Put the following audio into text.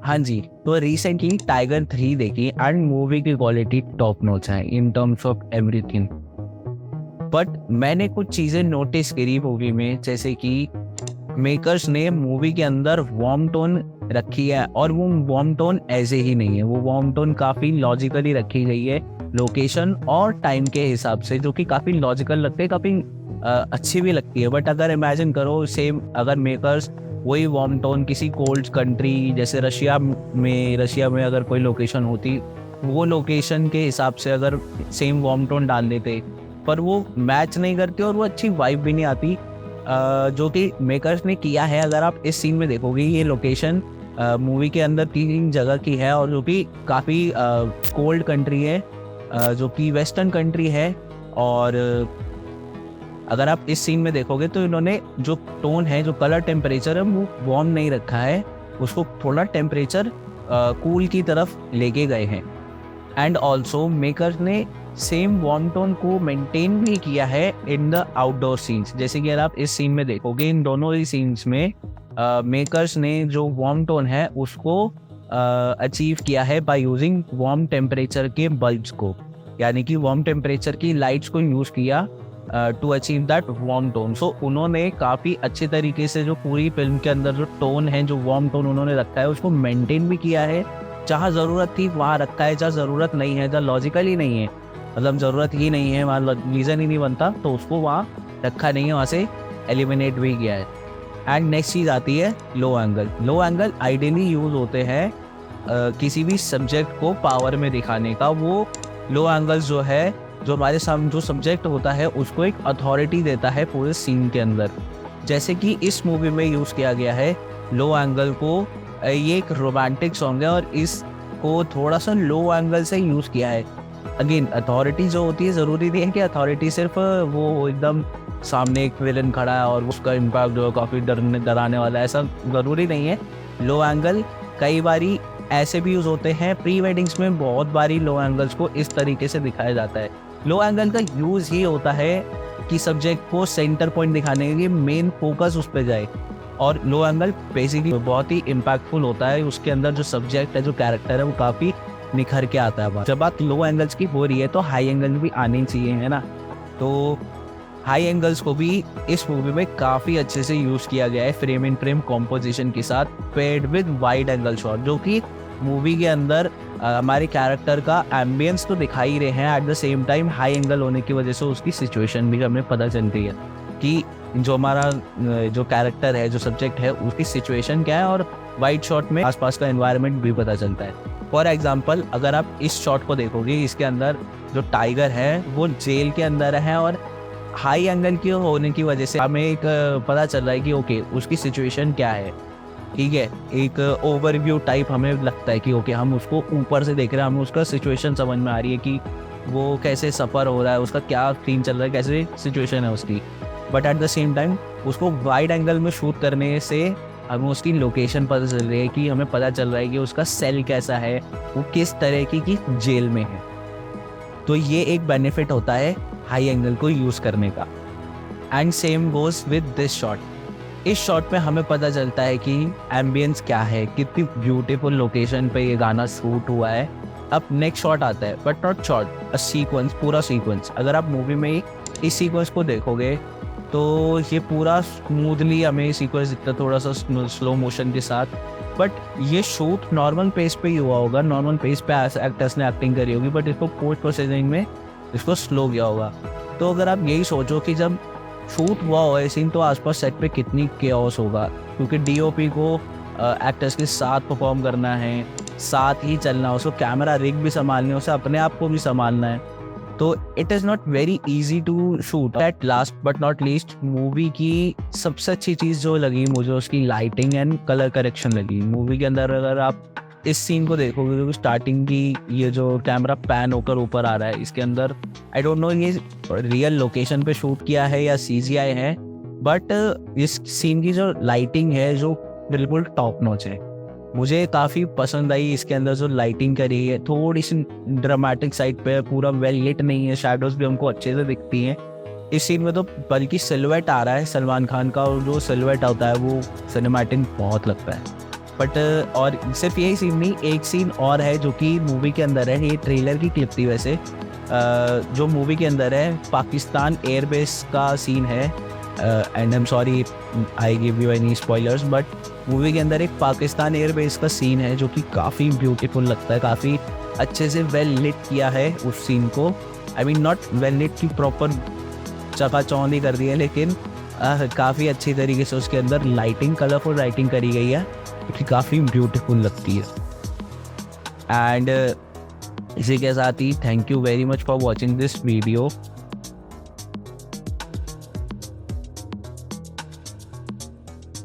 हाँ जी, तो recently tiger 3 देखी एंड मूवी की क्वालिटी टॉप नॉच है in terms of everything. But मैंने कुछ चीजें नोटिस करी मूवी में, जैसे कि मेकर्स ने मूवी के अंदर वार्म टोन रखी है और वो वार्म टोन ऐसे ही नहीं है, वो वार्म टोन काफी लॉजिकली रखी गई है लोकेशन और टाइम के हिसाब से, जो कि काफी लॉजिकल लगते हैं, काफी अच्छी भी लगती है। बट अगर इमेजिन करो सेम अगर मेकर्स वही वार्म टोन किसी कोल्ड कंट्री जैसे रशिया में अगर कोई लोकेशन होती, वो लोकेशन के हिसाब से अगर सेम वार्म टोन डाल देते, पर वो मैच नहीं करती और वो अच्छी वाइब भी नहीं आती जो कि मेकर्स ने किया है। अगर आप इस सीन में देखोगे, ये लोकेशन मूवी के अंदर 3 जगह की है और जो कि काफ़ी कोल्ड कंट्री है, जो कि वेस्टर्न कंट्री है। और अगर आप इस सीन में देखोगे तो इन्होंने जो टोन है, जो कलर टेम्परेचर है, वो वार्म नहीं रखा है, उसको थोड़ा टेम्परेचर कूल की तरफ लेके गए हैं। एंड ऑल्सो मेकर्स ने सेम वार्म टोन को मेंटेन भी किया है इन द आउटडोर सीन्स। जैसे कि अगर आप इस सीन में देखोगे, इन दोनों ही सीन्स में मेकर्स ने जो वार्म टोन है उसको अचीव किया है बाय यूजिंग वार्म टेम्परेचर के बल्ब्स को, यानी कि वार्म टेम्परेचर की लाइट्स को यूज किया to achieve that warm tone. So उन्होंने काफ़ी अच्छे तरीके से जो पूरी फिल्म के अंदर जो टोन है, जो वार्म टोन उन्होंने रखा है, उसको मेंटेन भी किया है। जहाँ ज़रूरत थी वहाँ रखा है, जहाँ ज़रूरत नहीं है, जहाँ लॉजिकल ही नहीं है, मतलब ज़रूरत ही नहीं है, वहाँ रीज़न ही नहीं बनता, तो उसको वहाँ रखा नहीं है, वहाँ से एलिमिनेट भी किया है। एंड नेक्स्ट चीज़ आती है लो एंगल। लो एंगल आइडियली यूज़ होते हैं किसी भी सब्जेक्ट को पावर में दिखाने का। वो लो एंगल्स जो है, जो हमारे सामने जो सब्जेक्ट होता है उसको एक अथॉरिटी देता है पूरे सीन के अंदर। जैसे कि इस मूवी में यूज़ किया गया है लो एंगल को। ये एक रोमांटिक सॉन्ग है और इसको थोड़ा सा लो एंगल से यूज़ किया है। अगेन अथॉरिटी जो होती है, ज़रूरी नहीं है कि अथॉरिटी सिर्फ वो एकदम सामने एक विलन खड़ा है और उसका इम्पैक्ट जो है काफ़ी डराने वाला है, ऐसा ज़रूरी नहीं है। लो एंगल कई बारी ऐसे भी यूज़ होते हैं, प्री वेडिंग्स में बहुत बारी लो एंगल्स को इस तरीके से दिखाया जाता है। लो एंगल का यूज़ ही होता है कि सब्जेक्ट को सेंटर पॉइंट दिखाने के लिए मेन फोकस उस पर जाए, और लो एंगल बेसिकली बहुत ही इम्पैक्टफुल होता है। उसके अंदर जो सब्जेक्ट है, जो कैरेक्टर है, वो काफ़ी निखर के आता है। जब बात लो एंगल्स की हो रही है तो हाई एंगल भी आने चाहिए, है ना। तो हाई एंगल्स को भी इस मूवी में काफ़ी अच्छे से यूज़ किया गया है फ्रेम इन फ्रेम कॉम्पोजिशन के साथ, paid with wide angle shot, जो कि मूवी के अंदर हमारे कैरेक्टर का एम्बियंस तो दिखा ही रहे हैं, at the same time high angle होने की वजह से उसकी सिचुएशन भी हमें पता चलती है कि जो हमारा जो कैरेक्टर है, जो सब्जेक्ट है, उसकी सिचुएशन क्या है, और वाइड शॉट में आसपास का एनवायरनमेंट भी पता चलता है। फॉर एग्जाम्पल अगर आप इस शॉट को देखोगे, इसके अंदर जो टाइगर है वो जेल के अंदर है और हाई एंगल की होने की वजह से हमें एक पता चल रहा है कि ओके उसकी सिचुएशन क्या है, ठीक है। एक ओवरव्यू टाइप हमें लगता है कि ओके हम उसको ऊपर से देख रहे हैं, हमें उसका सिचुएशन समझ में आ रही है कि वो कैसे सफ़र हो रहा है, उसका क्या सीन चल रहा है, कैसे सिचुएशन है उसकी। But at the same time उसको वाइड एंगल में शूट करने से हमें उसकी लोकेशन पता चल रही है, कि हमें पता चल रहा है कि उसका सेल कैसा है, वो किस तरह की जेल में है। तो ये एक बेनिफिट होता है हाई एंगल को यूज़ करने का। And same goes with this shot. इस शॉट में हमें पता चलता है कि एम्बियंस क्या है, कितनी ब्यूटीफुल लोकेशन पे ये गाना शूट हुआ है। अब नेक्स्ट शॉट आता है, but not shot, a sequence, पूरा सीक्वेंस। अगर आप मूवी में इस सीक्वेंस को देखोगे तो ये पूरा स्मूथली हमें सीक्वेंस दिखता है, थोड़ा सा स्लो मोशन के साथ। बट ये शूट नॉर्मल पेस पे ही हुआ होगा, नॉर्मल पेस पे एक्टर्स ने एक्टिंग करी होगी, बट इसको पोस्ट प्रोसेसिंग में इसको स्लो किया होगा। तो अगर आप यही सोचो कि जब शूट हुआ हो सीन तो आसपास सेट पे कितनी केओस होगा, क्योंकि डीओपी को एक्टर्स के साथ परफॉर्म करना है, साथ ही चलना है, उसको कैमरा रिग भी संभालनी है, उसे अपने आप को भी संभालना है। तो it is not very easy to shoot. At last but not least, movie की सबसे अच्छी चीज़ जो लगी मुझे, उसकी लाइटिंग एंड कलर करेक्शन लगी। मूवी के अंदर अगर आप इस सीन को देखोगे तो स्टार्टिंग की ये जो कैमरा पैन होकर ऊपर आ रहा है, इसके अंदर आई डोंट नो ये रियल लोकेशन पे शूट किया है या सीजीआई है, बट इस सीन की जो लाइटिंग है जो बिल्कुल टॉप नॉच है। मुझे काफ़ी पसंद आई। इसके अंदर जो लाइटिंग करी है थोड़ी सी ड्रामेटिक साइड पे, पूरा वेल लिट नहीं है, शैडोज भी हमको अच्छे से दिखती हैं इस सीन में। तो बल्कि सिल्हूएट आ रहा है सलमान खान का, और जो सिल्हूएट होता है वो सिनेमैटिक बहुत लगता है। बट और सिर्फ यही सीन नहीं, एक सीन और है जो कि मूवी के अंदर है, ये ट्रेलर की क्लिप थी वैसे। जो मूवी के अंदर है पाकिस्तान एयरबेस का सीन है, and I am sorry I give you any spoilers, but movie के अंदर एक पाकिस्तान एयरबेस का सीन है जो कि काफ़ी ब्यूटीफुल लगता है, काफ़ी अच्छे से वेल लिट किया है उस सीन को। I mean not well lit की प्रॉपर चकाचौंधी कर दी है, लेकिन काफ़ी अच्छी तरीके से उसके अंदर लाइटिंग, कलरफुल लाइटिंग करी गई है, जो काफ़ी ब्यूटीफुल लगती है। एंड इसी के साथ ही thank you very much for watching this video.